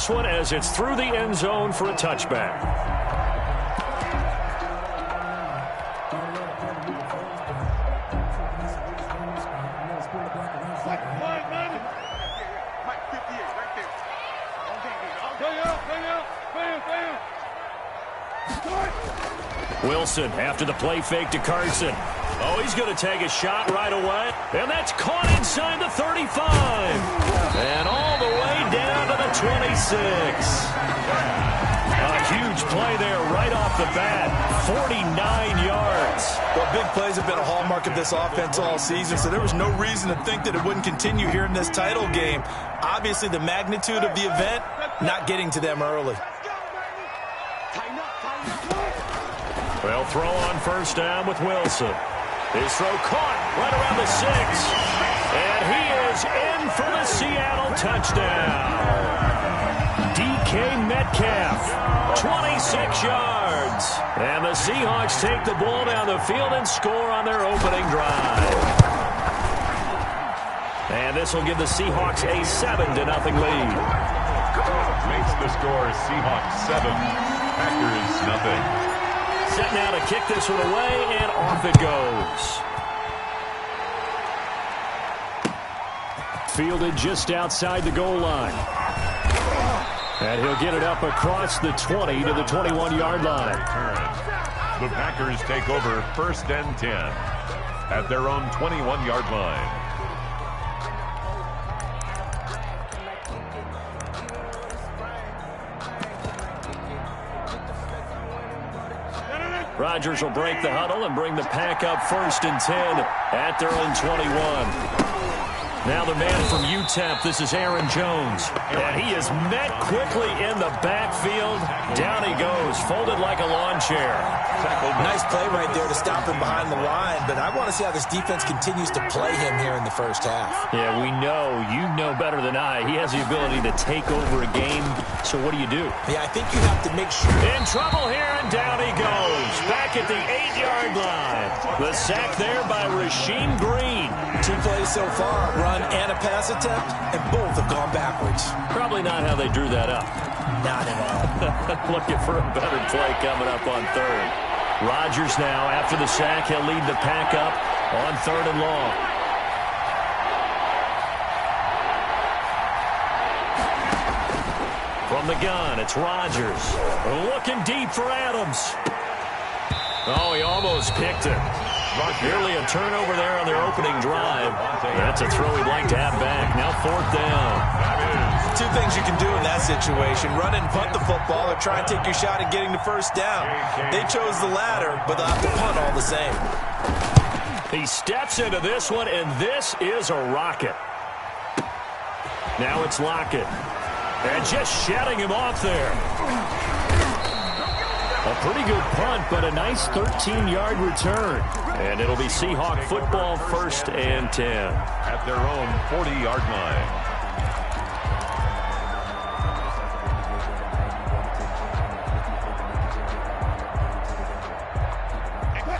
this one as it's through the end zone for a touchback. Wilson after the play fake to Carson. Oh, he's going to take a shot right away. And that's caught inside the 35. And all the way down to the 26. A huge play there right off the bat. 49 yards. Well, big plays have been a hallmark of this offense all season, so there was no reason to think that it wouldn't continue here in this title game. Obviously, the magnitude of the event, not getting to them early. They'll throw on first down with Wilson. His throw caught right around the 6. And he is in for the Seattle touchdown. DK Metcalf, 26 yards. And the Seahawks take the ball down the field and score on their opening drive. And this will give the Seahawks a 7-0 lead. Makes the score Seahawks 7, Packers nothing. Set now to kick this one away, and off it goes. Fielded just outside the goal line. And he'll get it up across the 20 to the 21-yard line. The Packers take over 1st and 10 at their own 21-yard line. Rodgers will break the huddle and bring the pack up 1st and 10 at their own 21. Now the man from UTEP, this is Aaron Jones. And he is met quickly in the backfield. Down he goes, folded like a lawn chair. Nice play right there to stop him behind the line, but I want to see how this defense continues to play him here in the first half. Yeah, we know. You know better than I. He has the ability to take over a game, so what do you do? Yeah, I think you have to make sure. In trouble here, and down he goes. Back at the 8-yard line. The sack there by Rasheem Green. 2 plays so far, run and a pass attempt, and both have gone backwards. Probably not how they drew that up. Not at all. Looking for a better play coming up on 3rd. Rodgers now, after the sack, he'll lead the pack up on 3rd and long. From the gun, it's Rodgers. Looking deep for Adams. Oh, he almost picked it. Nearly a turnover there on their opening drive. That's a throw he'd like to have back. Now 4th down. 2 things you can do in that situation. Run and punt the football or try and take your shot at getting the first down. They chose the latter, but they'll have to punt all the same. He steps into this one, and this is a rocket. Now it's Lockett. And just shutting him off there. A pretty good punt, but a nice 13-yard return. And it'll be Seahawk football 1st and 10. At their own 40-yard line.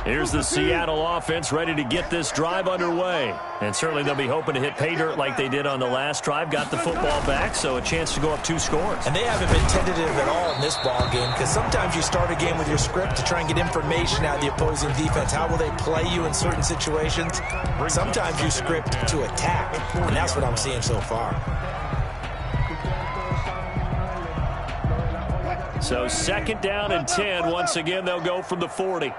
Here's the Seattle offense ready to get this drive underway. And certainly they'll be hoping to hit pay dirt like they did on the last drive. Got the football back, so a chance to go up 2 scores. And they haven't been tentative at all in this ball game, because sometimes you start a game with your script to try and get information out of the opposing defense. How will they play you in certain situations? Sometimes you script to attack, and that's what I'm seeing so far. So 2nd down and 10. Once again, they'll go from the 40.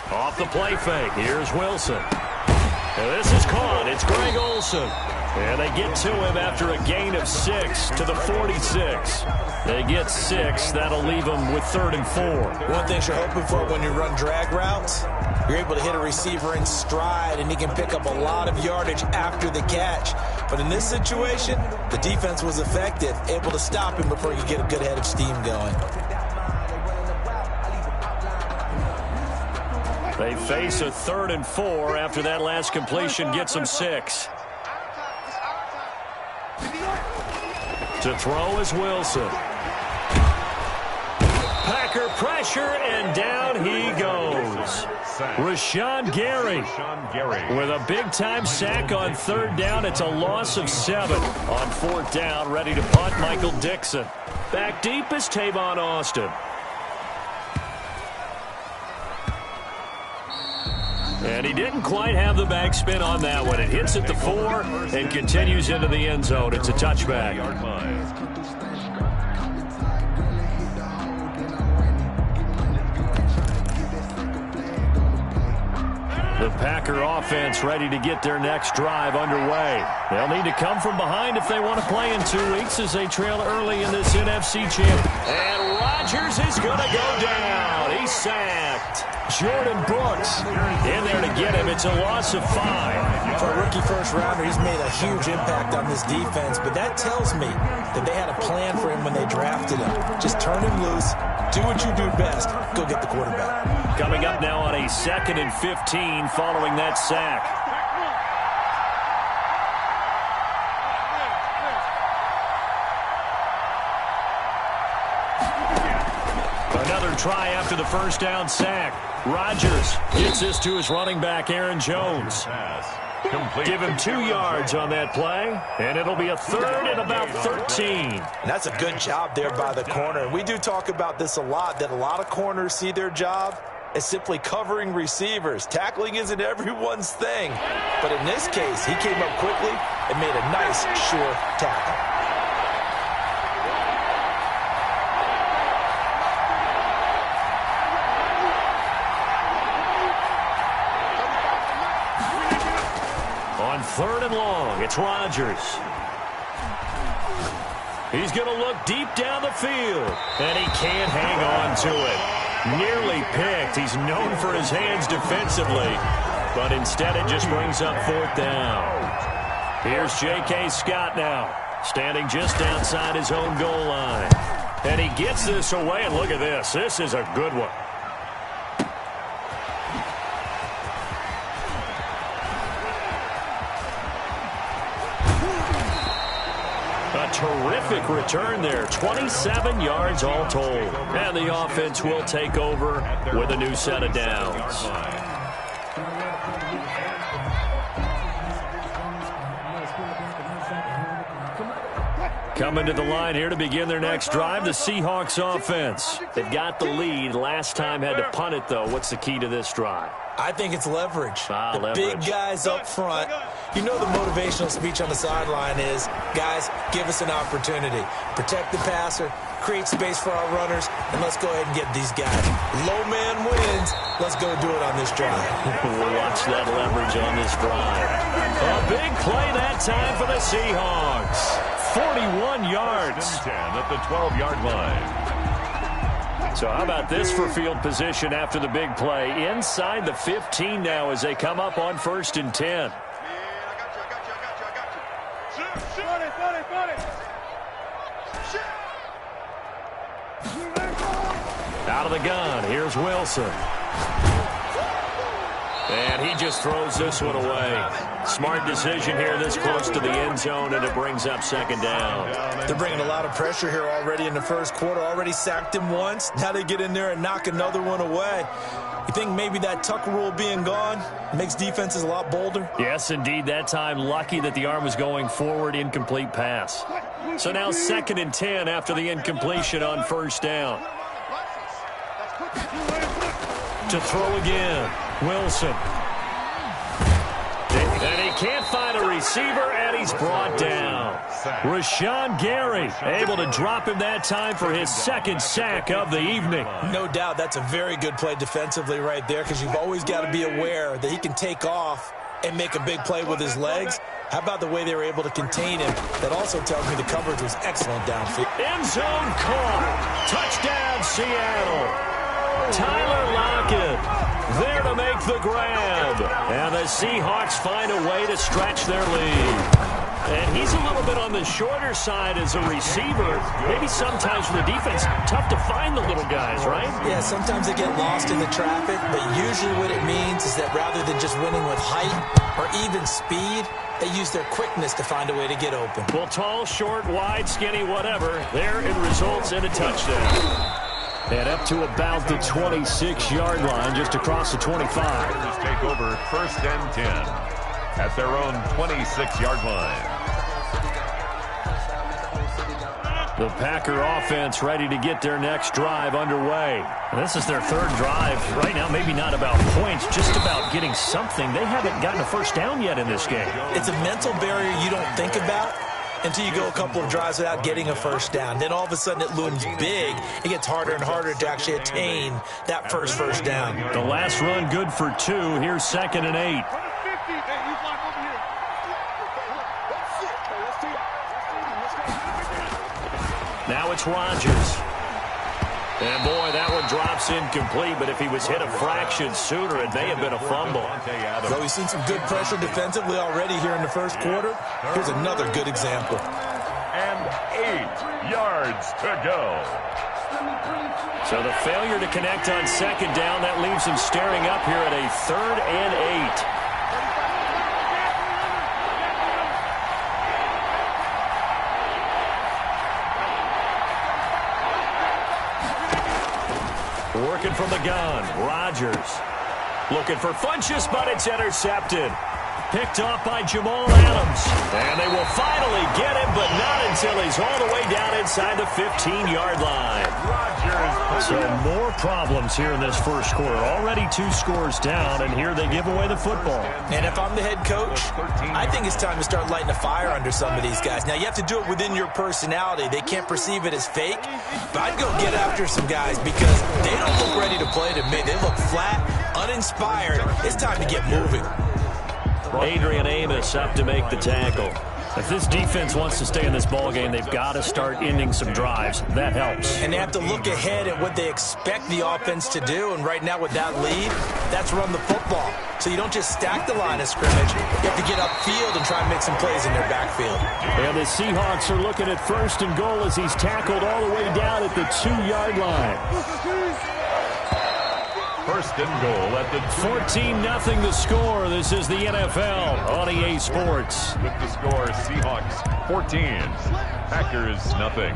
Off the play fake. Here's Wilson. And this is caught. It's Greg Olsen. And they get to him after a gain of 6 to the 46. They get 6. That'll leave them with 3rd and 4. One thing you're hoping for when you run drag routes, you're able to hit a receiver in stride, and he can pick up a lot of yardage after the catch. But in this situation, the defense was effective, able to stop him before he could get a good head of steam going. They face a 3rd and 4 after that last completion gets them 6. To throw is Wilson. Packer pressure, and down he goes. Rashawn Gary with a big-time sack on third down. It's a loss of 7 on fourth down. Ready to punt, Michael Dixon. Back deep is Tavon Austin. And he didn't quite have the backspin on that one. It hits at the 4 and continues into the end zone. It's a touchback. The Packer offense ready to get their next drive underway. They'll need to come from behind if they want to play in 2 weeks as they trail early in this NFC champ. And Rodgers is going to go down. He's sacked. Jordan Brooks in there to get him. It's a loss of 5. For a rookie first-rounder, he's made a huge impact on this defense, but that tells me that they had a plan for him when they drafted him. Just turn him loose, do what you do best, go get the quarterback. Coming up now on a 2nd and 15 following that sack. Another try after the first down sack. Rodgers gets this to his running back, Aaron Jones. Give him 2 yards on that play, and it'll be a 3rd and about 13. And that's a good job there by the corner. We do talk about this a lot, that a lot of corners see their job as simply covering receivers. Tackling isn't everyone's thing. But in this case, he came up quickly and made a nice, sure tackle. On 3rd and long, it's Rodgers. He's going to look deep down the field, and he can't hang on to it. Nearly picked. He's known for his hands defensively, but instead it just brings up 4th down. Here's J.K. Scott now, standing just outside his own goal line. And he gets this away, and look at this. This is a good one. Terrific return there. 27 yards all told. And the offense will take over with a new set of downs. Coming to the line here to begin their next drive, the Seahawks offense. They've got the lead. Last time had to punt it, though. What's the key to this drive? I think it's leverage. The leverage. Big guys up front. You know the motivational speech on the sideline is, guys, give us an opportunity. Protect the passer, create space for our runners, and let's go ahead and get these guys. Low man wins. Let's go do it on this drive. We'll watch that leverage on this drive. A big play that time for the Seahawks. 41 yards. At the 12-yard line. So how about this for field position after the big play? Inside the 15 now as they come up on 1st and 10. Out of the gun, here's Wilson. And he just throws this one away. Smart decision here this close to the end zone, and it brings up 2nd down. They're bringing a lot of pressure here already in the first quarter. Already sacked him once. Now they get in there and knock another one away. You think maybe that Tucker rule being gone makes defenses a lot bolder? Yes, indeed. That time, lucky that the arm was going forward, incomplete pass. So now 2nd and 10 after the incompletion on 1st down. To throw again, Wilson. And he can't find a receiver, and he's brought down. Rashawn Gary able to drop him that time for his 2nd sack of the evening. No doubt that's a very good play defensively right there, because you've always got to be aware that he can take off and make a big play with his legs. How about the way they were able to contain him? That also tells me the coverage was excellent downfield. End zone caught. Touchdown, Seattle. Tyler Lockett there to make the grab. And the Seahawks find a way to stretch their lead. And he's a little bit on the shorter side as a receiver. Maybe sometimes for the defense, tough to find the little guys, right? Yeah, sometimes they get lost in the traffic, but usually what it means is that rather than just winning with height or even speed, they use their quickness to find a way to get open. Well, tall, short, wide, skinny, whatever, there it results in a touchdown. And up to about the 26-yard line, just across the 25. Packers take over 1st and 10 at their own 26-yard line. The Packer offense ready to get their next drive underway. And this is their 3rd drive. Right now, maybe not about points, just about getting something. They haven't gotten a first down yet in this game. It's a mental barrier you don't think about until you go a couple of drives without getting a first down. Then all of a sudden it looms big. It gets harder and harder to actually attain that first down. The last run good for 2. Here's 2nd and 8. Now it's Rodgers. And, boy, that one drops incomplete, but if he was hit a fraction sooner, it may have been a fumble. So we've seen some good pressure defensively already here in the first quarter. Here's another good example. And 8 yards to go. So the failure to connect on 2nd down, that leaves him staring up here at a 3rd and 8. Working from the gun, Rodgers. Looking for Funchess, but it's intercepted. Picked off by Jamal Adams. And they will finally get him, but not until he's all the way down inside the 15-yard line. So more problems here in this first quarter. Already 2 scores down, and here they give away the football. And if I'm the head coach, I think it's time to start lighting a fire under some of these guys. Now, you have to do it within your personality. They can't perceive it as fake, but I'd go get after some guys because they don't look ready to play to me. They look flat, uninspired. It's time to get moving. Adrian Amos up to make the tackle. If this defense wants to stay in this ballgame, they've got to start ending some drives. That helps. And they have to look ahead at what they expect the offense to do. And right now with that lead, that's run the football. So you don't just stack the line of scrimmage. You have to get upfield and try and make some plays in their backfield. And the Seahawks are looking at 1st and goal as he's tackled all the way down at the 2-yard line. 1st and goal at the 14-0 the score. This is the NFL on EA Sports. With the score, Seahawks 14, Packers nothing.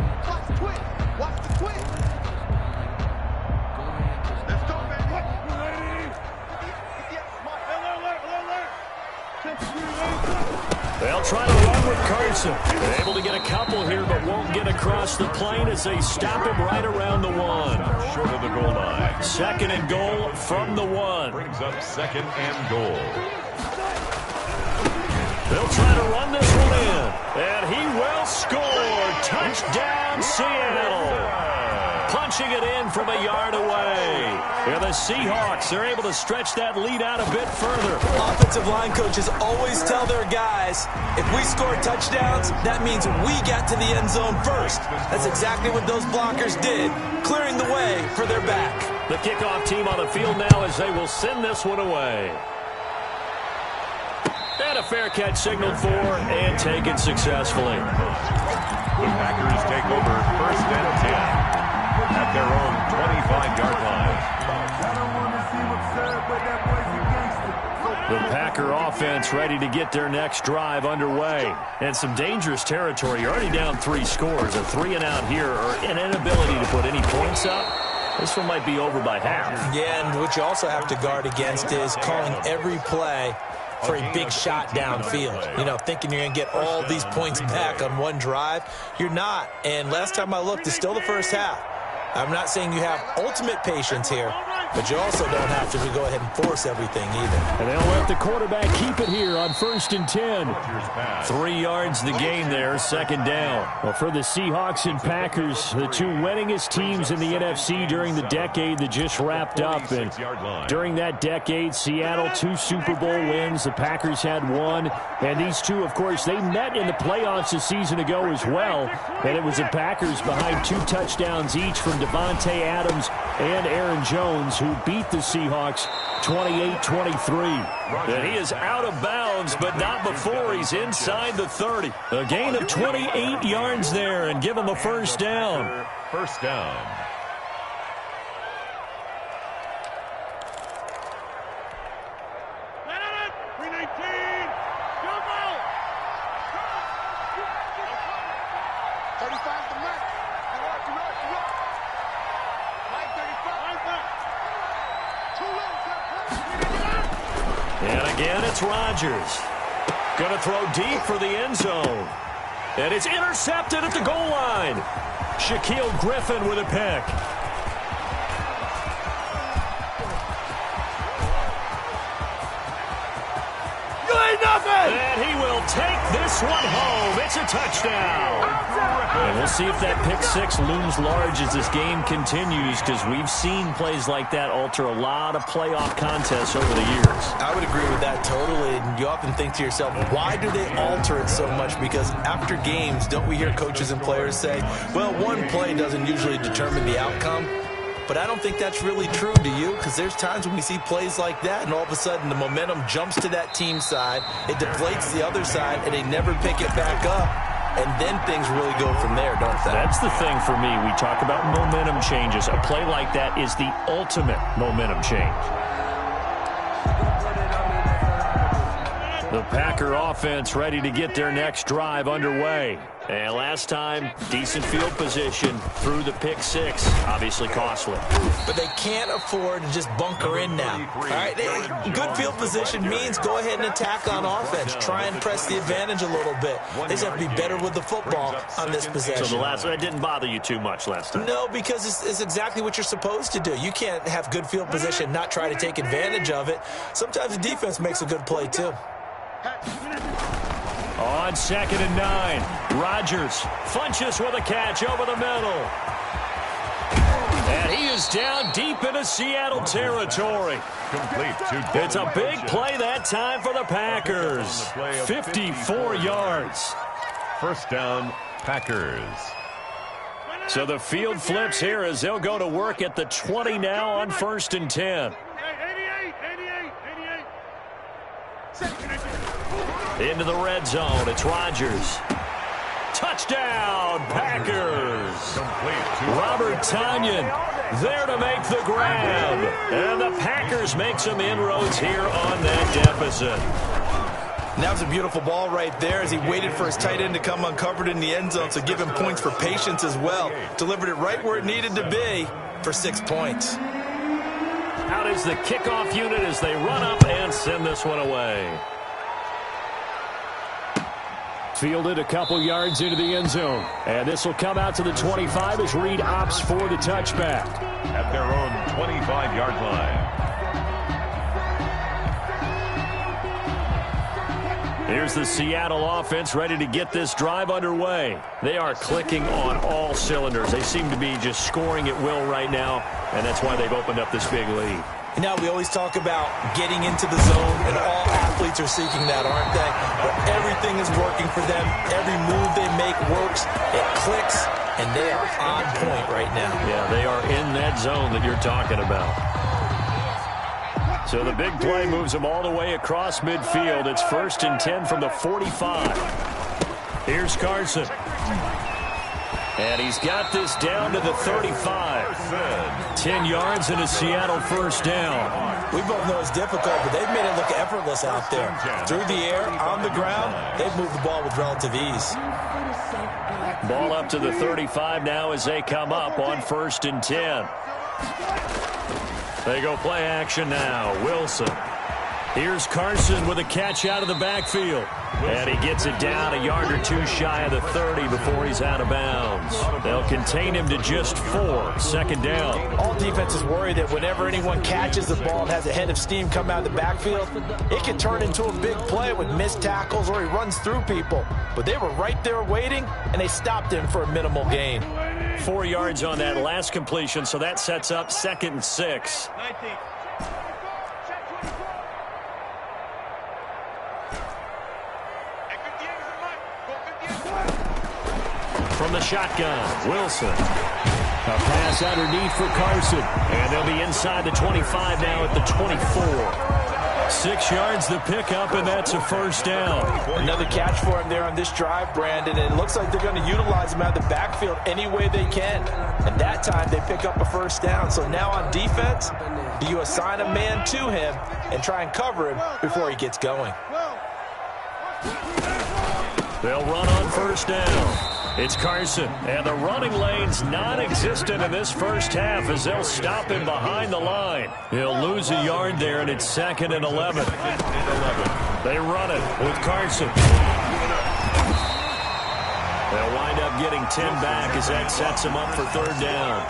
They'll try to run with Carson. They're able to get a couple here, but won't get across the plane as they stop him right around the 1. Short of the goal line. 2nd and goal from the 1. Brings up 2nd and goal. They'll try to run this one in, and he will score. Touchdown, Seattle. Punching it in from a yard away. And the Seahawks, they're able to stretch that lead out a bit further. Offensive line coaches always tell their guys, if we score touchdowns, that means we got to the end zone first. That's exactly what those blockers did, clearing the way for their back. The kickoff team on the field now as they will send this one away. And a fair catch signaled for and taken successfully. The Packers take over 1st and 10 at their own 25-yard line. The Packer offense ready to get their next drive underway. And some dangerous territory. You're already down 3 scores. A 3-and-out here or an inability to put any points up. This one might be over by half. Yeah, and what you also have to guard against is calling every play for a big shot downfield. You know, thinking you're going to get all these points back on one drive. You're not. And last time I looked, it's still the first half. I'm not saying you have ultimate patience here, but you also don't have to go ahead and force everything either. And they'll let the quarterback keep it here on 1st and 10. 3 yards the gain there, 2nd down. Well, for the Seahawks and Packers, the 2 winningest teams in the NFC during the decade that just wrapped up. And during that decade, Seattle 2 Super Bowl wins. The Packers had 1. And these 2, of course, they met in the playoffs a season ago as well. And it was the Packers behind 2 touchdowns each from Devontae Adams and Aaron Jones, who beat the Seahawks 28-23. And he is out of bounds, but not before he's inside the 30. A gain of 28 yards there and give him a first down. First down. Again, it's Rodgers. Going to throw deep for the end zone. And it's intercepted at the goal line. Shaquille Griffin with a pick. And he will take this one home. It's a touchdown. And we'll see if that pick six looms large as this game continues, because we've seen plays like that alter a lot of playoff contests over the years. I would agree with that totally. And you often think to yourself, why do they alter it so much? Because after games, don't we hear coaches and players say, well, one play doesn't usually determine the outcome? But I don't think that's really true, do you? Because there's times when we see plays like that, and all of a sudden the momentum jumps to that team side, it deflates the other side, and they never pick it back up. And then things really go from there, don't they? That's the thing for me. We talk about momentum changes. A play like that is the ultimate momentum change. The Packer offense ready to get their next drive underway. And last time, decent field position through the pick six. Obviously costly. But they can't afford to just bunker in now. All right, good field position means go ahead and attack on offense. Try and press the advantage a little bit. They just have to be better with the football on this possession. So that didn't bother you too much last time? No, because it's exactly what you're supposed to do. You can't have good field position, not try to take advantage of it. Sometimes the defense makes a good play too. On 2nd and 9, Rodgers Funches with a catch over the middle. And he is down deep into Seattle territory. Complete to It's a big play that time for the Packers. 54 yards. First down, Packers. So the field flips here as they'll go to work at the 20 now on 1st and 10. Into the red zone, it's Rodgers. Touchdown, Packers. Robert Tonyan there to make the grab. And the Packers make some inroads here on that deficit. And that was a beautiful ball right there as he waited for his tight end to come uncovered in the end zone, so give him points for patience as well. Delivered it right where it needed to be for 6 points. Out is the kickoff unit as they run up and send this one away. Fielded a couple yards into the end zone. And this will come out to the 25 as Reed opts for the touchback. At their own 25-yard line. Here's the Seattle offense ready to get this drive underway. They are clicking on all cylinders. They seem to be just scoring at will right now, and that's why they've opened up this big lead. You know, we always talk about getting into the zone, and all athletes are seeking that, aren't they? But everything is working for them. Every move they make works. It clicks, and they are on point right now. Yeah, they are in that zone that you're talking about. So the big play moves them all the way across midfield. It's 1st and 10 from the 45. Here's Carson. And he's got this down to the 35. 10 yards and a Seattle first down. We both know it's difficult, but they've made it look effortless out there. Through the air, on the ground, they've moved the ball with relative ease. Ball up to the 35 now as they come up on 1st and 10. They go play action now. Wilson. Here's Carson with a catch out of the backfield. And he gets it down a yard or two shy of the 30 before he's out of bounds. They'll contain him to just 4. 2nd down. All defenses worry that whenever anyone catches the ball and has a head of steam come out of the backfield, it can turn into a big play with missed tackles or he runs through people. But they were right there waiting, and they stopped him for a minimal gain. 4 yards on that last completion, so that sets up 2nd and 6. From the shotgun, Wilson. A pass underneath for Carson. And they'll be inside the 25 now at the 24. 6 yards the pickup, and that's a 1st down. Another catch for him there on this drive, Brandon. And it looks like they're going to utilize him out of the backfield any way they can. And that time they pick up a 1st down. So now on defense, do you assign a man to him and try and cover him before he gets going? They'll run on 1st down. It's Carson, and the running lane's non-existent in this first half as they'll stop him behind the line. He'll lose a yard there, and it's 2nd and 11. They run it with Carson. They'll wind up getting 10 back as that sets him up for 3rd down.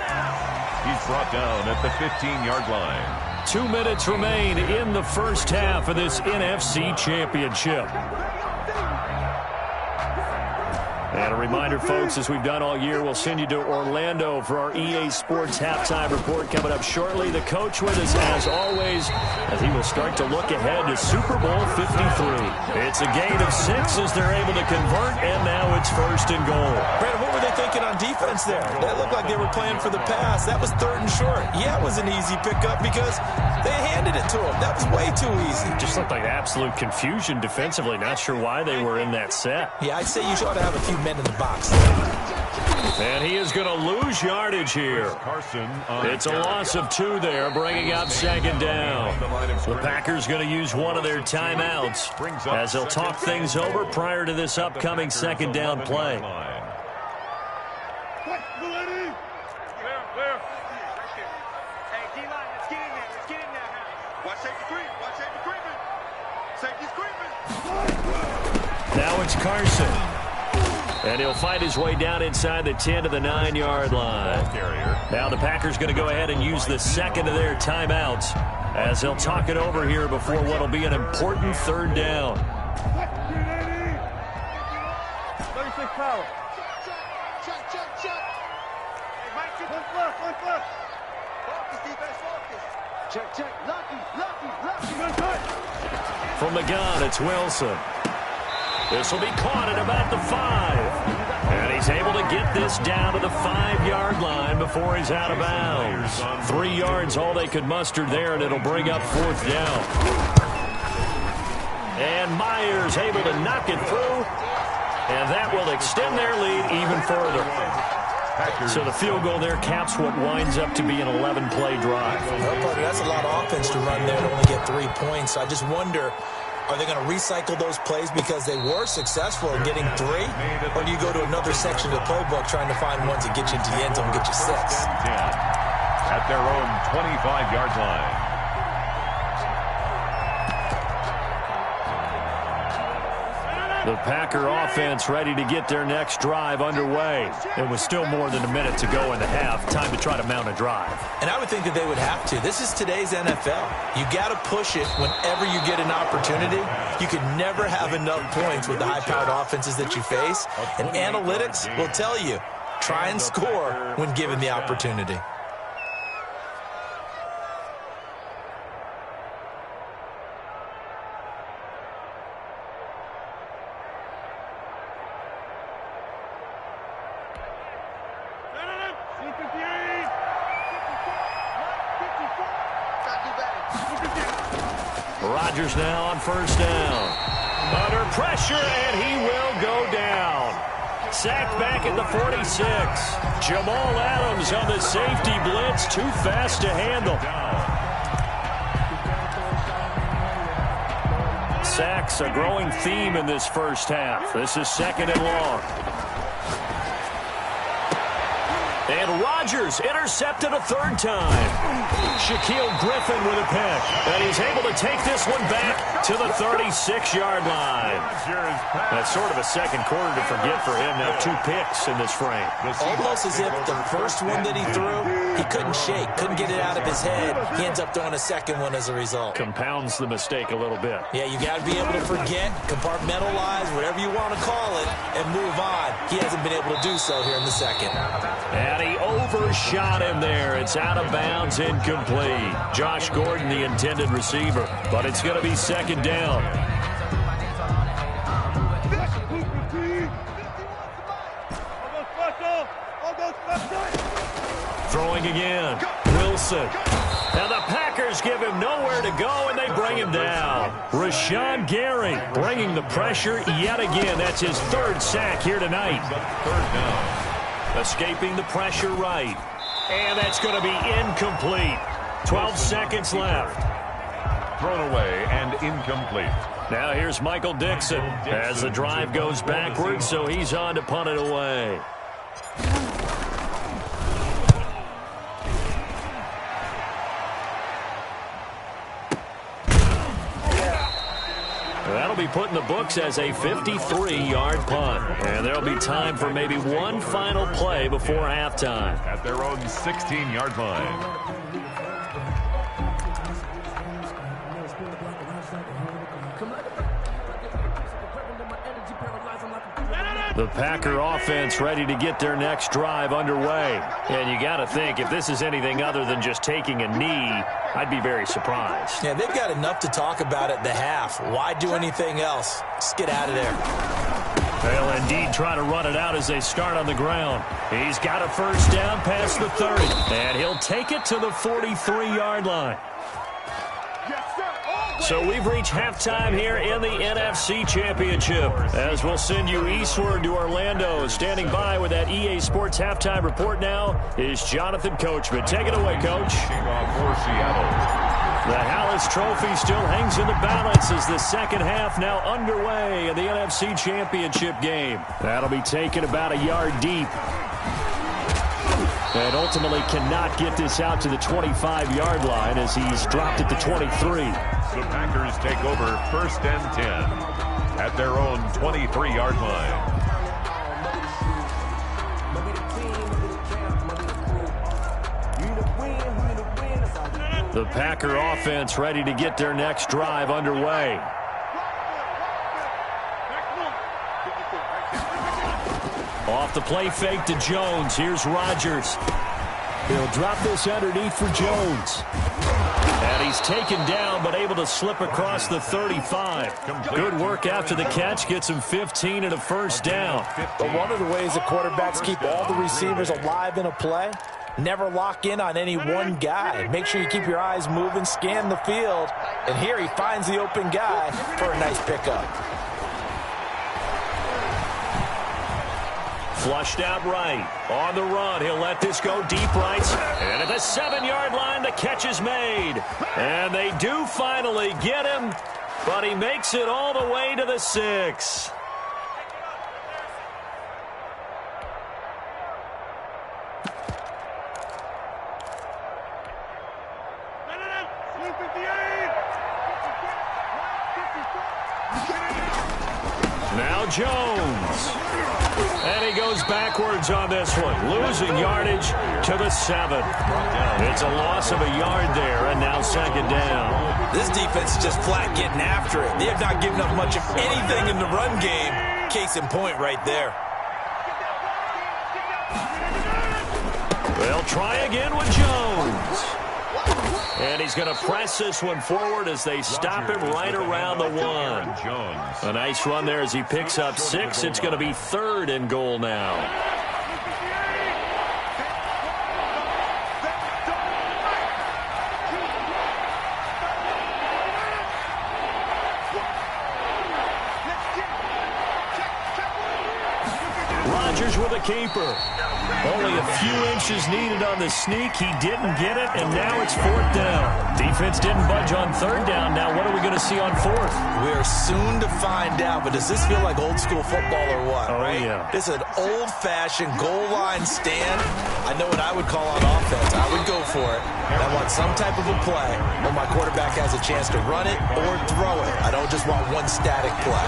He's brought down at the 15-yard line. 2 minutes remain in the first half of this NFC Championship. And a reminder, folks, as we've done all year, we'll send you to Orlando for our EA Sports halftime report coming up shortly. The coach with us, as always, as he will start to look ahead to Super Bowl 53. It's a gain of 6 as they're able to convert, and now it's 1st and goal. Brandon, what were they thinking on defense there? That looked like they were playing for the pass. That was 3rd and short. Yeah, it was an easy pickup because they handed it to him. That was way too easy. Just looked like absolute confusion defensively. Not sure why they were in that set. Yeah, I'd say you ought to have a few men in the box. And he is going to lose yardage here. It's a loss of 2 there, bringing up 2nd down. The Packers going to use one of their timeouts as they'll talk things over prior to this upcoming 2nd down play. Now it's Carson. And he'll fight his way down inside the 10 to the 9-yard line. Now the Packers going to go ahead and use the 2nd of their timeouts as they'll talk it over here before what will be an important 3rd down. From the gun, it's Wilson. This will be caught at about the 5. And he's able to get this down to the 5-yard line before he's out of bounds. 3 yards, all they could muster there, and it'll bring up 4th down. And Myers able to knock it through. And that will extend their lead even further. So the field goal there caps what winds up to be an 11-play drive. That's a lot of offense to run there to only get 3 points. I just wonder, are they going to recycle those plays because they were successful in getting 3? Or do you go to another section of the playbook trying to find ones that get you into the end zone and get you 6? At their own 25-yard line. The Packer offense ready to get their next drive underway. It was still more than a minute to go in the half. Time to try to mount a drive. And I would think that they would have to. This is today's NFL. You got to push it whenever you get an opportunity. You can never have enough points with the high-powered offenses that you face. And analytics will tell you, try and score when given the opportunity. Rodgers now on 1st down. Under pressure, and he will go down. Sacked back at the 46. Jamal Adams on the safety blitz. Too fast to handle. Sacks a growing theme in this first half. This is 2nd and long. And Rodgers intercepted a 3rd time. Shaquille Griffin with a pick. And he's able to take this one back to the 36-yard line. That's sort of a second quarter to forget for him. Now 2 picks in this frame. Almost as if the first one that he threw, he couldn't shake, couldn't get it out of his head. He ends up throwing a second one as a result. Compounds the mistake a little bit. Yeah, you got to be able to forget, compartmentalize, whatever you want to call it, and move on. He hasn't been able to do so here in the second. And he overshot him there. It's out of bounds, incomplete. Josh Gordon, the intended receiver, but it's going to be 2nd down. Throwing again. Wilson. Now the Packers give him nowhere to go, and they bring him down. Rashawn Gary bringing the pressure yet again. That's his 3rd sack here tonight. 3rd down. Escaping the pressure right. And that's going to be incomplete. 12 seconds left. Thrown away and incomplete. Now here's Michael Dixon as the drive goes backwards, so he's on to punt it away. That'll be put in the books as a 53-yard punt. And there'll be time for maybe one final play before halftime. At their own 16-yard line. The Packer offense ready to get their next drive underway. And you got to think, if this is anything other than just taking a knee, I'd be very surprised. Yeah, they've got enough to talk about at the half. Why do anything else? Just get out of there. They'll indeed try to run it out as they start on the ground. He's got a first down past the 30. And he'll take it to the 43-yard line. So we've reached halftime here in the NFC Championship. As we'll send you eastward to Orlando. Standing by with that EA Sports halftime report now is Jonathan Coachman. Take it away, Coach. For Seattle. The Hallis Trophy still hangs in the balance as the second half now underway in the NFC Championship game. That'll be taken about a yard deep. And ultimately cannot get this out to the 25-yard line as he's dropped at the 23. The Packers take over first and 10 at their own 23-yard line. The Packer offense ready to get their next drive underway. Off the play fake to Jones. Here's Rodgers. He'll drop this underneath for Jones. And he's taken down, but able to slip across the 35. Good work after the catch. Gets him 15 and a first down. But one of the ways the quarterbacks keep all the receivers alive in a play, never lock in on any one guy. Make sure you keep your eyes moving, scan the field. And here he finds the open guy for a nice pickup. Flushed out right. On the run, he'll let this go deep right. And at the 7-yard line, the catch is made. And they do finally get him, but he makes it all the way to the 6. Now Jones. And he goes backwards on this one, losing yardage to the 7. It's a loss of a yard there, and now second down. This defense is just flat getting after it. They have not given up much of anything in the run game. Case in point right there. They'll try again with Jones. And he's going to press this one forward as they stop him right around the 1. A nice run there as he picks up 6. It's going to be 3rd and goal now. Rodgers with a keeper. Only a few inches needed on the sneak. He didn't get it, and now it's 4th down. Defense didn't budge on 3rd down. Now what are we going to see on 4th? We're soon to find out, but does this feel like old school football or what, right? Yeah. This is an old-fashioned goal line stand. I know what I would call on offense. I would go for it. And I want some type of a play where my quarterback has a chance to run it or throw it. I don't just want one static play.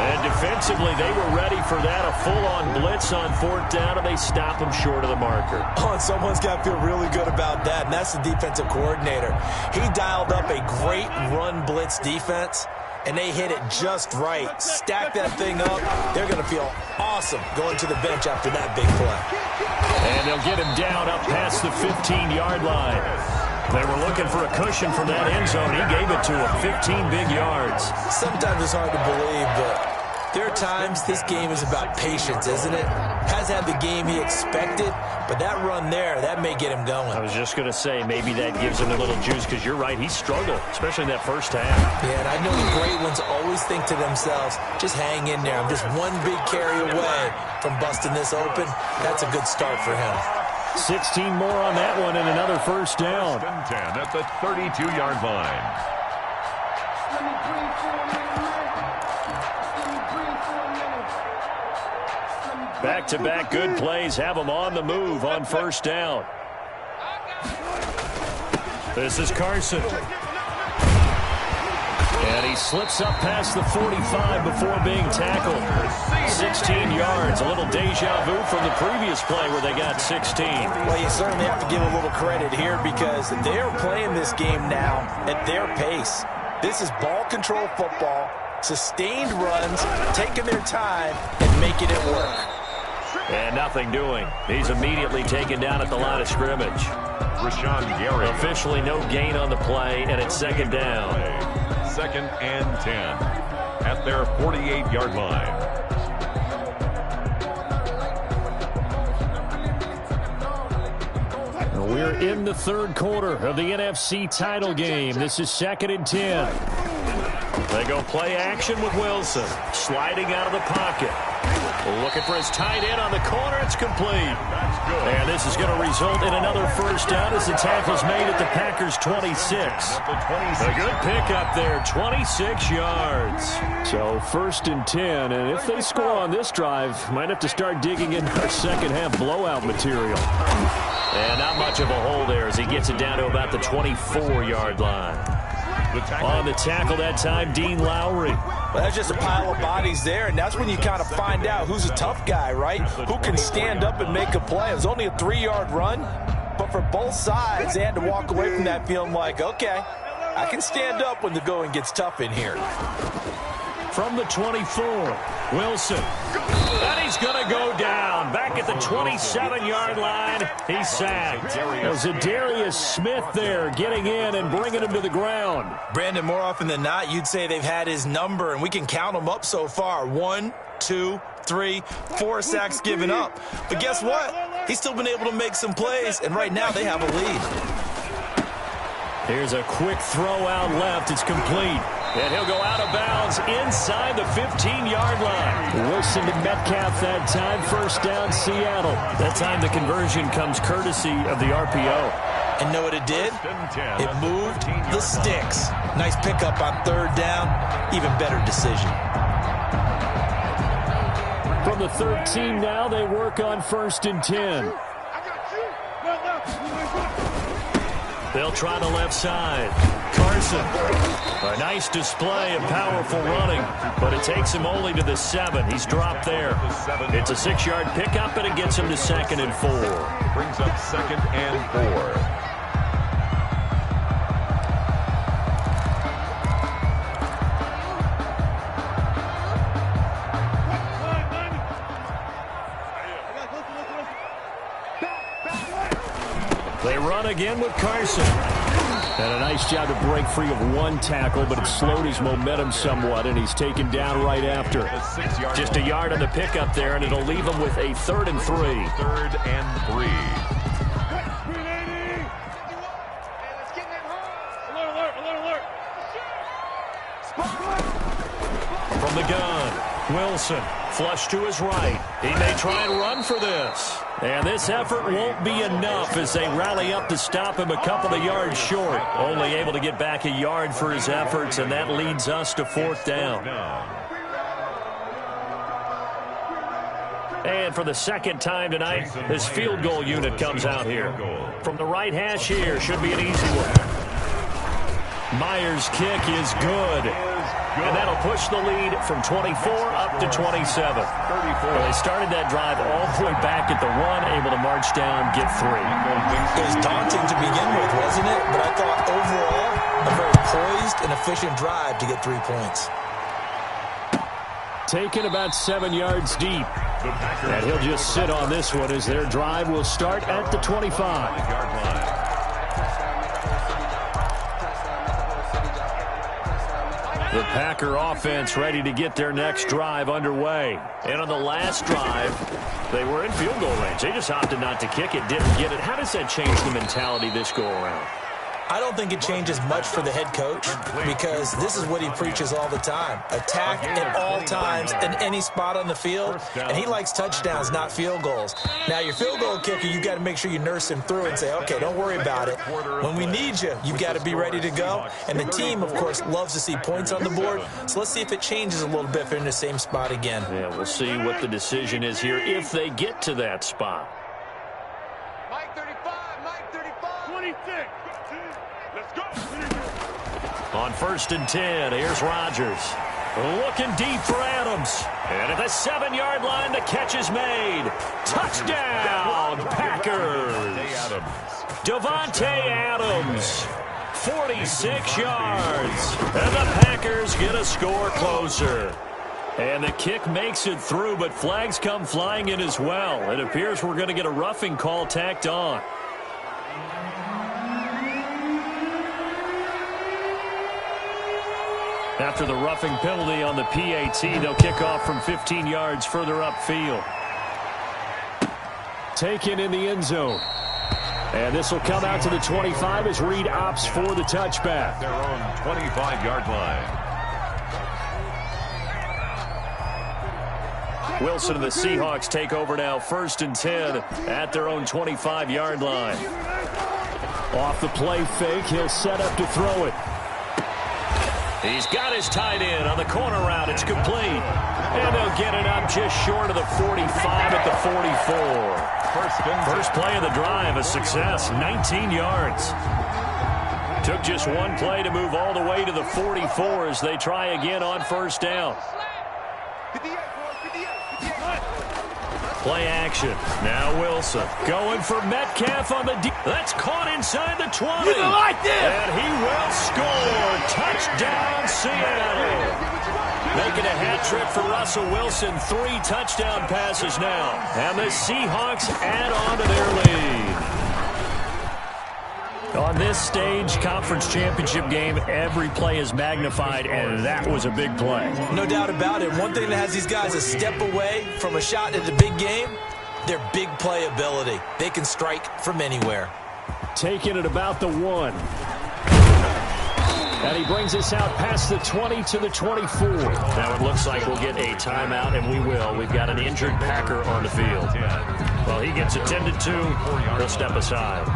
And defensively, they were ready for that. A full-on blitz on 4th down, and they stop him short of the marker. Oh, and someone's got to feel really good about that, and that's the defensive coordinator. He dialed up a great run blitz defense, and they hit it just right. Stack that thing up. They're going to feel awesome going to the bench after that big play. And they'll get him down up past the 15-yard line. They were looking for a cushion from that end zone. He gave it to him, 15 big yards. Sometimes it's hard to believe, but there are times this game is about patience, isn't it? Has had the game he expected, but that run there, that may get him going. I was just going to say, maybe that gives him a little juice, because you're right, he struggled, especially in that first half. Yeah, and I know the great ones always think to themselves, just hang in there. I'm just one big carry away from busting this open. That's a good start for him. 16 more on that one and another first down. 10 at the 32-yard line. Back-to-back good plays have them on the move on first down. This is Carson. And he slips up past the 45 before being tackled. 16 yards, a little deja vu from the previous play where they got 16. Well, you certainly have to give a little credit here because they're playing this game now at their pace. This is ball control football, sustained runs, taking their time and making it work. And nothing doing. He's immediately taken down at the line of scrimmage. Rashawn Gary. Officially no gain on the play, and it's second down. 2nd and 10 at their 48-yard line. We're in the third quarter of the NFC title game. This is 2nd and 10. They go play action with Wilson. Sliding out of the pocket. Looking for his tight end on the corner. It's complete. And this is going to result in another first down as the tackle's made at the Packers' 26. A good pickup there, 26 yards. So 1st and 10, and if they score on this drive, might have to start digging in our second half blowout material. And not much of a hole there as he gets it down to about the 24-yard line. On the tackle that time, Dean Lowry. Well, that's just a pile of bodies there, and that's when you kind of find out who's a tough guy, right? Who can stand up and make a play. It was only a 3-yard run, but for both sides, they had to walk away from that feeling like, okay, I can stand up when the going gets tough in here. From the 24, Wilson. And he's going to go down. Back at the 27-yard line, he's sacked. Zadarius Smith there getting in and bringing him to the ground. Brandon, more often than not, you'd say they've had his number, and we can count them up so far. 1, 2, 3, 4 sacks given up. But guess what? He's still been able to make some plays, and right now they have a lead. Here's a quick throw out left. It's complete. And he'll go out of bounds inside the 15-yard line. Wilson to Metcalf that time. First down, Seattle. That time the conversion comes courtesy of the RPO. And know what it did? It moved the sticks. Nice pickup on 3rd down. Even better decision. From the 13 now, they work on 1st and 10. They'll try the left side. Carson. A nice display of powerful running, but it takes him only to the 7. He's dropped there. It's a 6-yard pickup, and it gets him to 2nd and 4. Brings up 2nd and 4. They run again with Carson. And a nice job to break free of one tackle, but it slowed his momentum somewhat, and he's taken down right after. Just a yard on the pickup there, and it'll leave him with a 3rd and 3. 3rd and 3. From the gun, Wilson, flush to his right. He may try and run for this. And this effort won't be enough as they rally up to stop him a couple of yards short. Only able to get back a yard for his efforts, and that leads us to 4th down. And for the 2nd time tonight, this field goal unit comes out here. From the right hash here, should be an easy one. Myers' kick is good. And that'll push the lead from 24 up to 27. Well, they started that drive all the way back at the 1, able to march down, get 3. It was daunting to begin with, wasn't it? But I thought overall, a very poised and efficient drive to get 3 points. Taken about 7 yards deep. And he'll just sit on this one as their drive will start at the 25. The Packer offense ready to get their next drive underway. And on the last drive, they were in field goal range. They just opted not to kick it, didn't get it. How does that change the mentality this go-around? I don't think it changes much for the head coach because this is what he preaches all the time. Attack at all times in any spot on the field, and he likes touchdowns, not field goals. Now, your field goal kicker, you got to make sure you nurse him through and say, okay, don't worry about it. When we need you, you've got to be ready to go. And the team, of course, loves to see points on the board, so let's see if it changes a little bit if they're in the same spot again. Yeah, we'll see what the decision is here if they get to that spot. Mike 35, 26. Let's go. On 1st and 10, here's Rodgers. Looking deep for Adams. And at the 7-yard line, the catch is made. Touchdown, Packers. Davante Adams, 46 yards. And the Packers get a score closer. And the kick makes it through, but flags come flying in as well. It appears we're going to get a roughing call tacked on. After the roughing penalty on the PAT, they'll kick off from 15 yards further upfield. Taken in the end zone. And this will come out to the 25 as Reed opts for the touchback. Their own 25-yard line. Wilson and the Seahawks take over now, 1st and 10 at their own 25-yard line. Off the play fake, he'll set up to throw it. He's got his tight end on the corner route. It's complete. And they'll get it up just short of the 45 at the 44. First play of the drive, a success, 19 yards. Took just one play to move all the way to the 44 as they try again on 1st down. Play action. Now Wilson going for Metcalf on the deep. That's caught inside the 20. You like this? And he will score. Touchdown, Seattle. Making a hat trick for Russell Wilson. 3 touchdown passes now. And the Seahawks add on to their lead. On this stage, conference championship game, every play is magnified, and that was a big play. No doubt about it. One thing that has these guys a step away from a shot at the big game, their big play ability. They can strike from anywhere. Taking it about the 1. And he brings us out past the 20 to the 24. Now it looks like we'll get a timeout, and we will. We've got an injured Packer on the field. Well, he gets attended to. He'll step aside.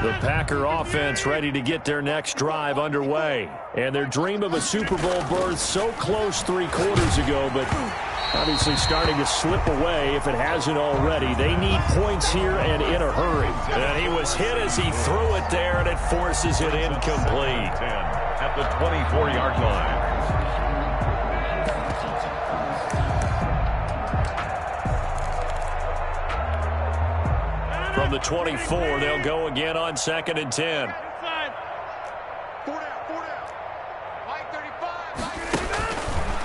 The Packer offense ready to get their next drive underway. And their dream of a Super Bowl berth so close 3 quarters ago, but obviously starting to slip away if it hasn't already. They need points here and in a hurry. And he was hit as he threw it there, and it forces it incomplete. At the 24-yard line. From the 24, they'll go again on 2nd and 10.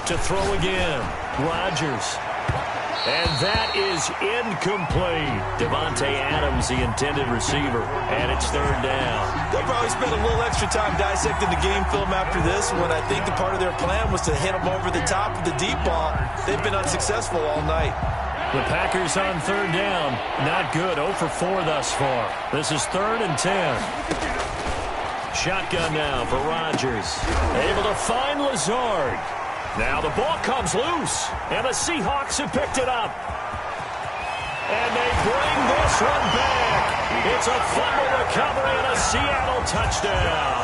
To throw again, Rodgers. And that is incomplete. Davante Adams, the intended receiver, and it's 3rd down. They'll probably spend a little extra time dissecting the game film after this when I think the part of their plan was to hit them over the top of the deep ball. They've been unsuccessful all night. The Packers on 3rd down. Not good. 0 for 4 thus far. This is 3rd and 10. Shotgun now for Rodgers. Able to find Lazard. Now the ball comes loose, and the Seahawks have picked it up. And they bring this one back. It's a fumble recovery and a Seattle touchdown.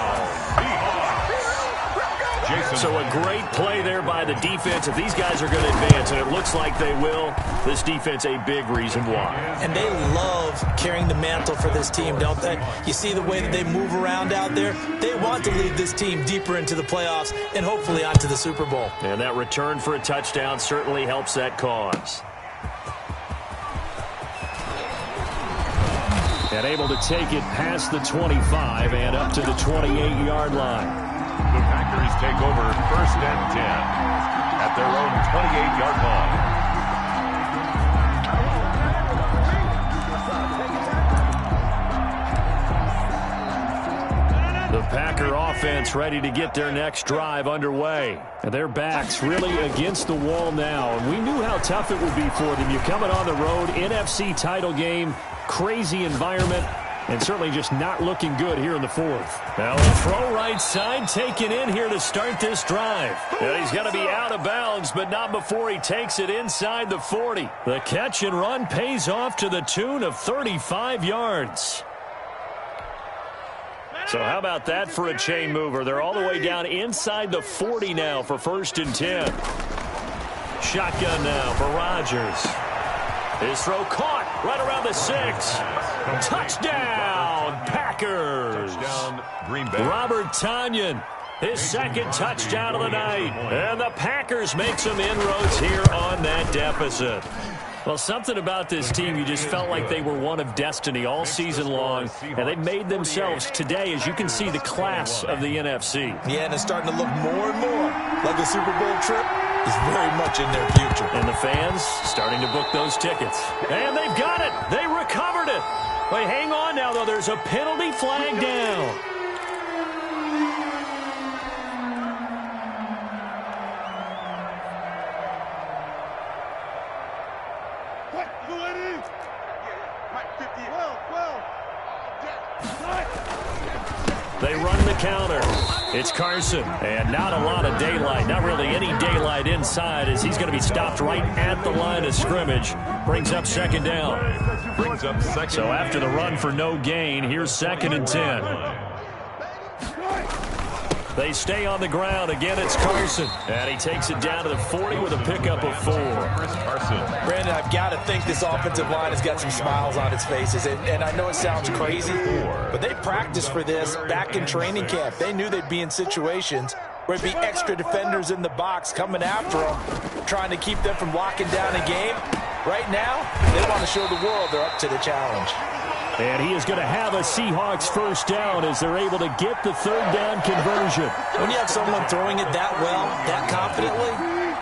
So a great play there by the defense. If these guys are going to advance, and it looks like they will, this defense a big reason why. And they love carrying the mantle for this team, don't they? You see the way that they move around out there? They want to lead this team deeper into the playoffs and hopefully onto the Super Bowl. And that return for a touchdown certainly helps that cause. And able to take it past the 25 and up to the 28-yard line. The Packers take over 1st and 10 at their own 28-yard line. The Packer offense ready to get their next drive underway. And their backs really against the wall now. And we knew how tough it would be for them. You're coming on the road, NFC title game, crazy environment. And certainly just not looking good here in the fourth. Now a throw right side taken in here to start this drive. And he's going to be out of bounds, but not before he takes it inside the 40. The catch and run pays off to the tune of 35 yards. So how about that for a chain mover? They're all the way down inside the 40 now for 1st and 10. Shotgun now for Rodgers. His throw caught right around the 6. Touchdown, Packers. Touchdown, Green Bay. Robert Tonyan, his 2nd touchdown of the night. And the Packers make some inroads here on that deficit. Well, something about this team, you just felt like they were one of destiny all season long, and they made themselves today, as you can see, the class of the NFC. Yeah, and it's starting to look more and more like the Super Bowl trip is very much in their future. And the fans starting to book those tickets. And they've got it. They recovered it. Wait, hang on now, though. There's a penalty flag down. They run the counter. It's Carson. And not a lot of daylight. Not really any daylight inside as he's going to be stopped right at the line of scrimmage. Brings up 2nd down. So after the run for no gain, here's 2nd and 10. They stay on the ground. Again, it's Carson. And he takes it down to the 40 with a pickup of 4. Brandon, I've got to think this offensive line has got some smiles on its faces. And I know it sounds crazy, but they practiced for this back in training camp. They knew they'd be in situations where it'd be extra defenders in the box coming after them, trying to keep them from locking down a game. Right now, they want to show the world they're up to the challenge. And he is going to have a Seahawks 1st down as they're able to get the 3rd down conversion. When you have someone throwing it that well, that confidently,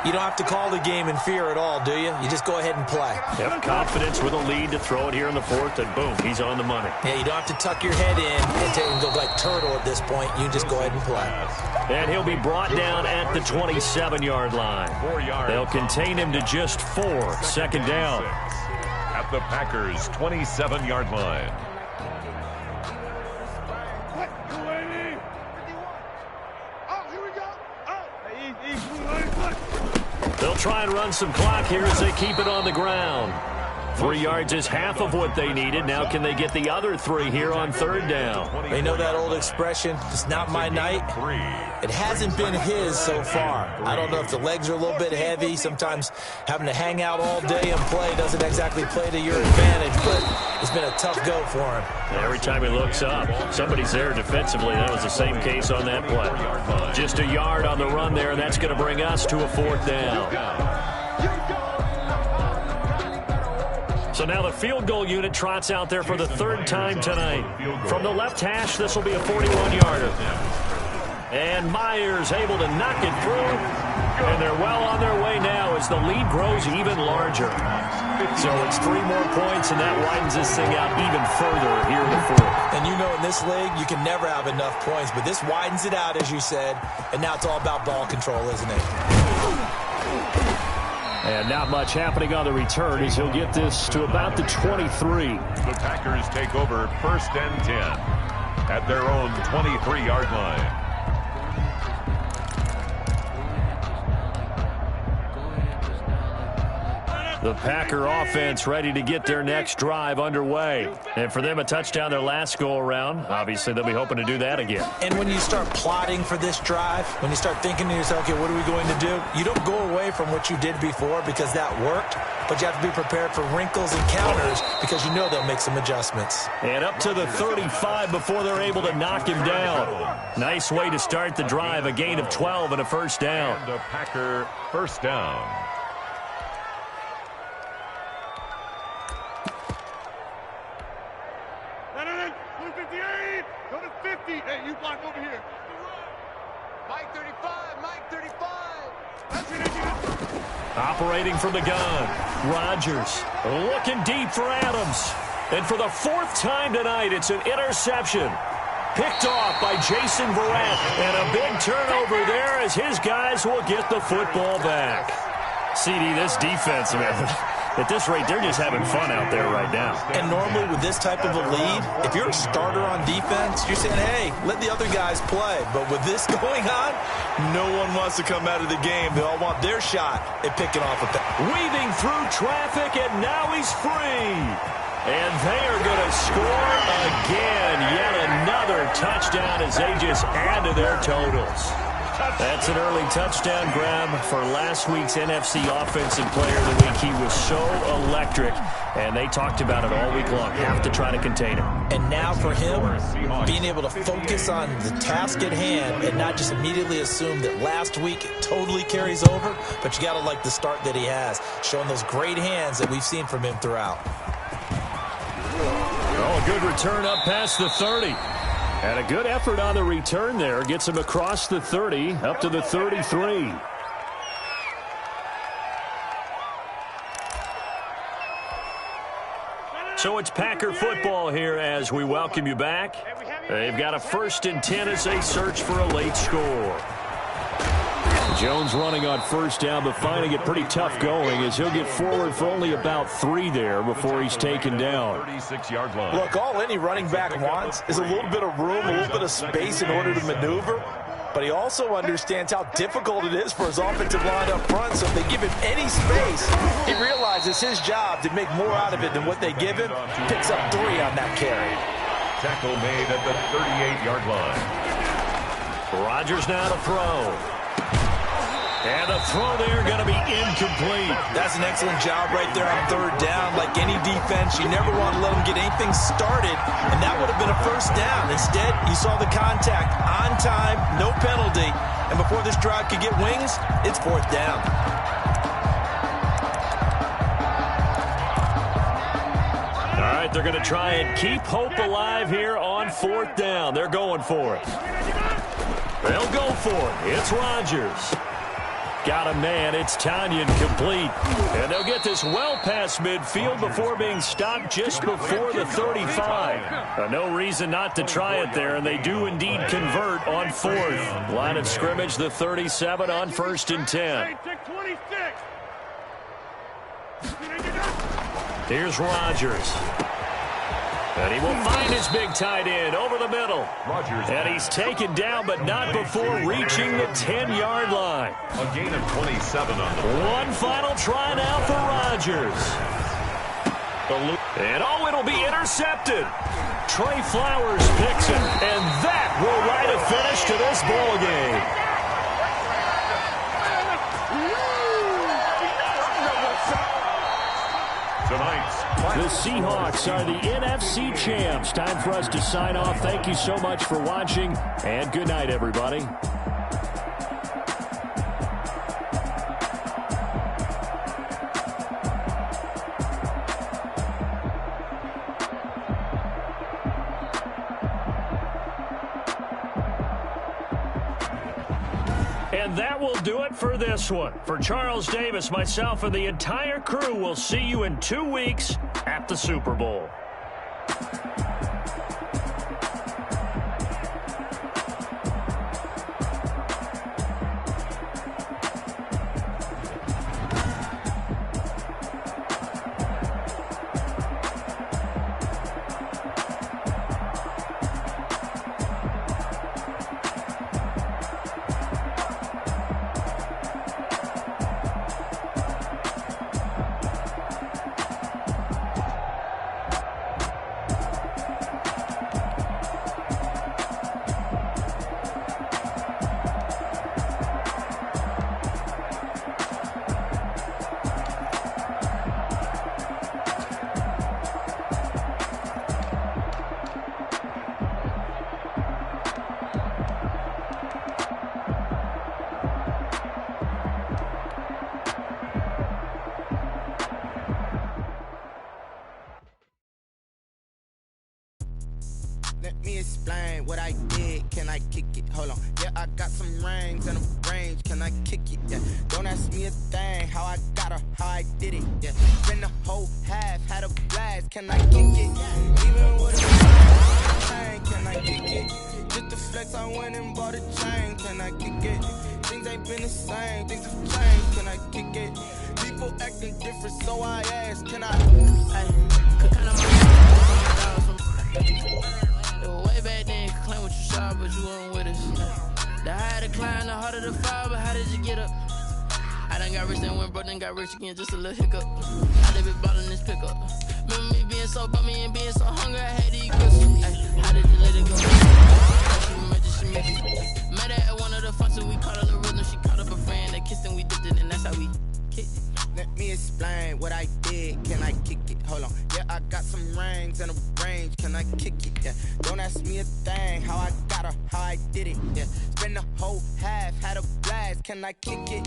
you don't have to call the game in fear at all, do you? You just go ahead and play. Yep, confidence with a lead to throw it here in the 4th, and boom, he's on the money. Yeah, you don't have to tuck your head in and take and go like turtle at this point. You just go ahead and play. And he'll be brought down at the 27-yard line. They'll contain him to just 4. 2nd down. At the Packers' 27-yard line. They'll try and run some clock here as they keep it on the ground. 3 yards is half of what they needed. Now can they get the other 3 here on 3rd down? They know that old expression, it's not my night. It hasn't been his so far. I don't know if the legs are a little bit heavy. Sometimes having to hang out all day and play doesn't exactly play to your advantage, but it's been a tough go for him. Every time he looks up, somebody's there defensively. That was the same case on that play. Just a yard on the run there. That's going to bring us to a 4th down. So now the field goal unit trots out there for the 3rd time tonight. From the left hash, this will be a 41-yarder. And Myers able to knock it through. And they're well on their way now as the lead grows even larger. So it's 3 more points, and that widens this thing out even further here in the 4th. And you know in this league, you can never have enough points, but this widens it out, as you said. And now it's all about ball control, isn't it? And not much happening on the return as he'll get this to about the 23. The Packers take over 1st and 10 at their own 23-yard line. The Packer offense ready to get their next drive underway. And for them, a touchdown their last go-around. Obviously, they'll be hoping to do that again. And when you start plotting for this drive, when you start thinking to yourself, okay, what are we going to do? You don't go away from what you did before because that worked, but you have to be prepared for wrinkles and counters because you know they'll make some adjustments. And up to the 35 before they're able to knock him down. Nice way to start the drive, a gain of 12 and a 1st down. And a Packer 1st down. Hey, you block over here. Mike 35, Mike 35. That's it. Operating from the gun, Rodgers looking deep for Adams. And for the 4th time tonight, it's an interception. Picked off by Jason Verrett. And a big turnover there as his guys will get the football back. CD, this defense, man, At this rate, they're just having fun out there right now. And normally with this type of a lead, if you're a starter on defense, you're saying, hey, let the other guys play. But with this going on, no one wants to come out of the game. They all want their shot at picking off a pass. Weaving through traffic, and now he's free. And they are going to score again. Yet another touchdown as they just add to their totals. That's an early touchdown grab for last week's NFC Offensive Player of the Week. He was so electric, and they talked about it all week long. Have to try to contain him. And now for him, being able to focus on the task at hand and not just immediately assume that last week it totally carries over, but you got to like the start that he has, showing those great hands that we've seen from him throughout. Oh, a good return up past the 30. And a good effort on the return there. Gets him across the 30, up to the 33. So it's Packer football here as we welcome you back. They've got a 1st and 10 as they search for a late score. Jones running on 1st down, but finding it pretty tough going as he'll get forward for only about 3 there before he's taken down. 36-yard line. Look, all any running back wants is a little bit of room, a little bit of space in order to maneuver. But he also understands how difficult it is for his offensive line up front. So if they give him any space, he realizes his job to make more out of it than what they give him. Picks up 3 on that carry. Tackle made at the 38-yard line. Rodgers now to throw. And the throw there going to be incomplete. That's an excellent job right there on 3rd down. Like any defense, you never want to let them get anything started, and that would have been a 1st down. Instead, you saw the contact on time, no penalty, and before this drive could get wings, it's 4th down. All right, they're going to try and keep hope alive here on 4th down. They're going for it. They'll go for it. It's Rodgers. Got a man. It's Tanyan complete. And they'll get this well past midfield before being stopped just before the 35. No reason not to try it there, and they do indeed convert on 4th. Line of scrimmage, the 37 on 1st and 10. Here's Rodgers. And he will find his big tight end over the middle. Rodgers. And he's taken down, but not before reaching the 10-yard line. A gain of 27 on the play. One final try now for Rodgers. And oh, it'll be intercepted. Trey Flowers picks it, and that will write a finish to this ball game. The Seahawks are the NFC champs. Time for us to sign off. Thank you so much for watching, and good night, everybody. And that will do it for this one. For Charles Davis, myself, and the entire crew, we'll see you in 2 weeks at the Super Bowl. Let me explain what I did. Can I kick it? Hold on. Yeah, I got some rings and a range. Can I kick it? Yeah. Don't ask me a thing. How I got her, how I did it. Yeah. Spend the whole half, had a blast. Can I kick it? Even with a Hey, can I kick it? Just the flex, I went and bought a chain. Can I kick it? Things ain't been the same, things have changed. Can I kick it? People acting different, so I ask, can I? Hey, could kind of way back then, could claim what you saw, but you weren't with us. The higher the climb, the harder the fall, but how did you get up? I done got rich, then went broke, then got rich again, just a little hiccup. I done been ballin' this pickup. Remember me being so bummy and being so hungry, I had to eat Christmas. Ay, how did you let it go? She met her at one of the functions, we caught a little rhythm. She caught up a friend, they kissed and we dipped it, and that's how we kicked it. Let me explain what I did, can I kick it? Hold on, yeah, I got some rings and a range, can I kick it? Yeah, don't ask me a thing, how I got her, how I did it. Yeah, spend the whole half, had a blast, can I kick it?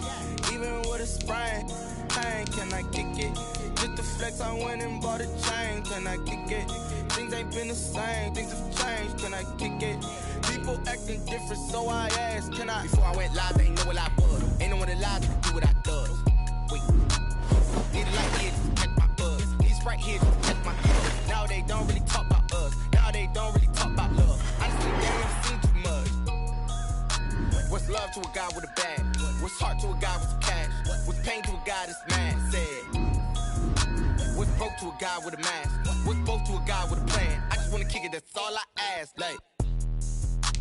Even with a sprain, pain, can I kick it? Just the flex, I went and bought a chain, can I kick it? Things ain't been the same, things have changed, can I kick it? People acting different, so I asked, can I? Before I went live, they ain't know what I was. Ain't no one alive to do what I does. Wait, need a light here to catch my buzz. These right here to catch my buzz. Now they don't really talk about us. Now they don't really talk about love. Honestly, they ain't seen too much. What's love to a guy with a bag? What's heart to a guy with some cash? What's pain to a guy that's mad? Said. What's broke to a guy with a mask? What's both to a guy with a plan? I just wanna kick it, that's all I ask. Like,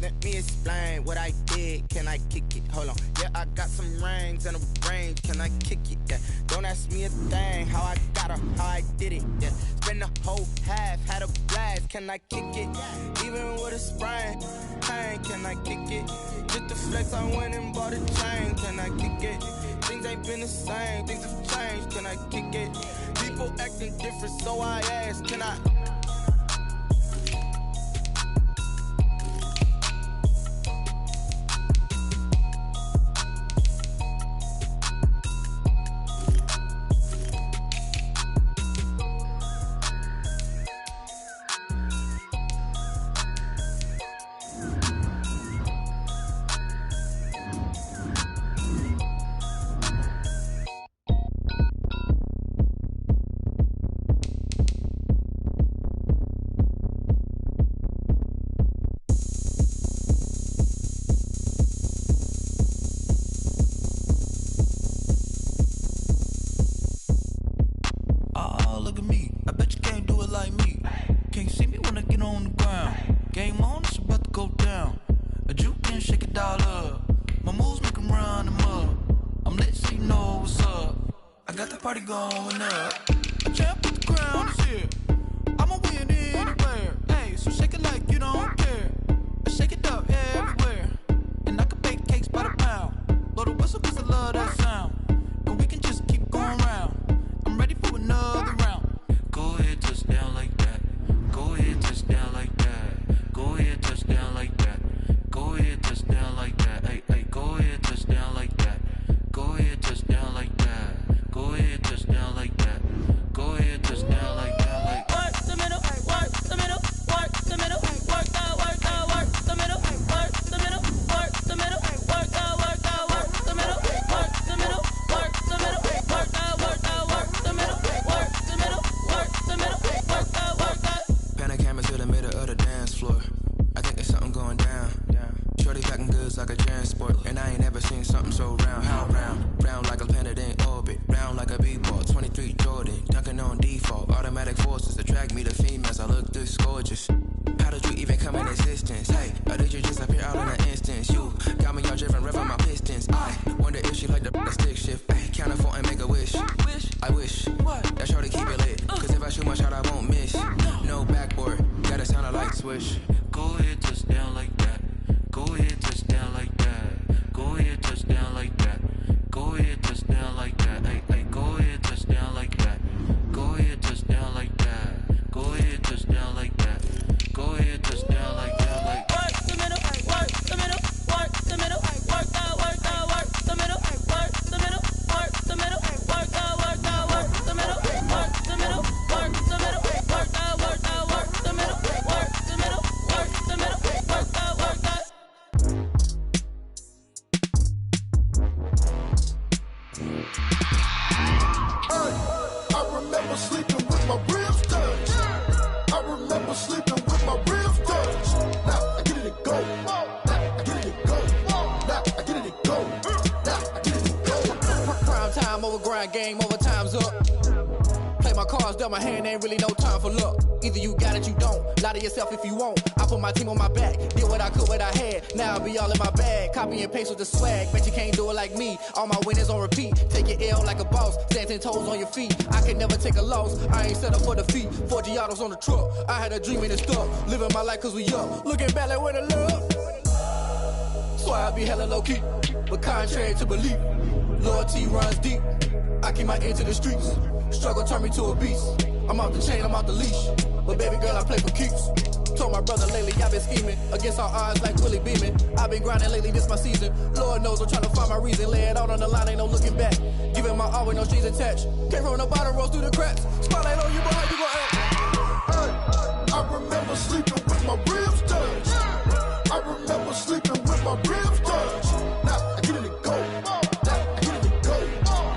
let me explain what I did, can I kick it? Hold on, yeah, I got some rings and a range, can I kick it? Yeah, don't ask me a thing, how I got her, how I did it. Yeah, spend the whole half, had a blast, can I kick it? Even with a sprain, pain, can I kick it? Just the flex, I went and bought a chain, can I kick it? Things ain't been the same, things have changed, can I kick it? People acting different, so I ask, can I? Going up. A champ with the crown is here. I'ma win anywhere. Hey, so shake it like you don't care. I shake it up everywhere. And I can bake cakes by the pound. Blow the whistle cause I love that sound. And we can just keep going round. I'm ready for another round. Go ahead, touch down like that. Go ahead, touch down like that. Go ahead, touch down like that. Go ahead, touch down like that. Hey, hey, go ahead, touch down like that. Go ahead, touch down like that. Go ahead, touch down like that. Go ahead, touch down like that. Like work the middle, work the middle, work the middle, work that, work that, work the middle, work the middle, work the middle, work that, work that, work the middle, work the middle, work the middle, work that, work that, work the middle, work the middle, work the middle, work that, work that. Panic camera to the middle of the dance floor. I think there's something going down. Shorty packing goods like a transport, and I ain't never seen something so round. How round? Round like a planet in orbit, round like a b-ball. 23 Jordan, dunking on default. Automatic forces attract me to females. I look this gorgeous. How did you even come in existence? Hey, or did you just appear out in an instance? You got me all driven, revving my pistons. I wonder if she like the stick shift. Ay, count a 4 and make a wish. I wish that shorty keep it lit. Cause if I shoot my shot, I won't miss. No backboard, gotta sound a light switch. Go ahead, touch down like that. Go ahead, touch down like that. Go ahead, touch down like that. Go ahead, touch down like that. Hey, hey, go ahead, touch down like that. Go ahead, touch down like that. Go ahead, touch down like that. Go ahead, touch down like that. Like work the middle, work the middle, work the middle, work that, work that, work the middle, work the middle, work the middle, work that, work that, work the middle, work the middle, work the middle, work that, work that, work the middle, work the middle, work the middle, work that, work that. I remember sleeping with my ribs touched. I remember sleeping with my ribs touched. time's up. Play my cards, dealt my hand, ain't really no time for luck. Either you got it, you don't. Lie to yourself if you won't. I put my team on my back, did what I could, what I had. Now I be all in my bag, copy and paste with the swag. Bet you can't do it like me. All my winners on repeat. Take your L like a boss, stand 10 toes on your feet. I can never take a loss. I ain't set up for defeat. 4 Giottos on the truck. I had a dream and it stuck. Living my life cause we up. Looking back like where the love. Swear I be hella low key, but contrary to belief, loyalty runs deep. I keep my ear to the streets. Struggle turned me to a beast. I'm off the chain, I'm off the leash. But baby girl, I play for keeps. Told my brother lately, I've been scheming against all odds like Willie Beeman. I've been grinding lately, this my season. Lord knows I'm trying to find my reason. Lay it out on the line, ain't no looking back. Giving my all with no strings attached. Came from the bottom, rose through the cracks. Spotlight on you, but how you gon' act? Hey, I remember sleeping with my ribs touched. I remember sleeping with my ribs touched. Now I get it go. Now I get it go.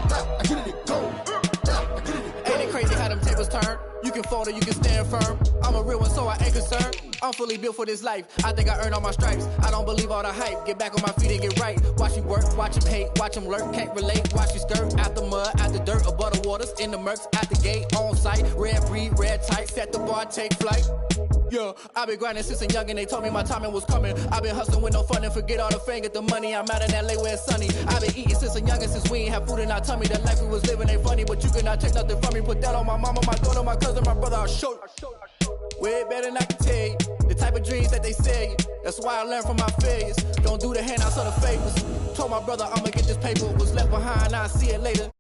Now I get it go. Now I get it go. Ain't it crazy how them tables turn? You can fold or you can stand firm. I'm a real one, so I ain't concerned. I'm fully built for this life. I think I earned all my stripes. I don't believe all the hype. Get back on my feet and get right. Watch you work, watch him hate, watch him lurk. Can't relate, watch you skirt. Out the mud, out the dirt, above the waters, in the murks, out the gate, on site. Red breed, red tight, set the bar, take flight. Yeah, I been grinding since a young and they told me my timing was coming. I been hustling with no fun and forget all the fame, get the money. I'm out in LA where it's sunny. I been eating since a young and since we ain't have food in our tummy. The life we was living ain't funny, but you cannot take nothing from me. Put that on my mama, my daughter, my cousin, my brother, I'll show you. Way better than I can tell you. The type of dreams that they sell you. That's why I learned from my failures. Don't do the handouts or the favors. Told my brother I'ma get this paper. Was left behind, I'll see it later.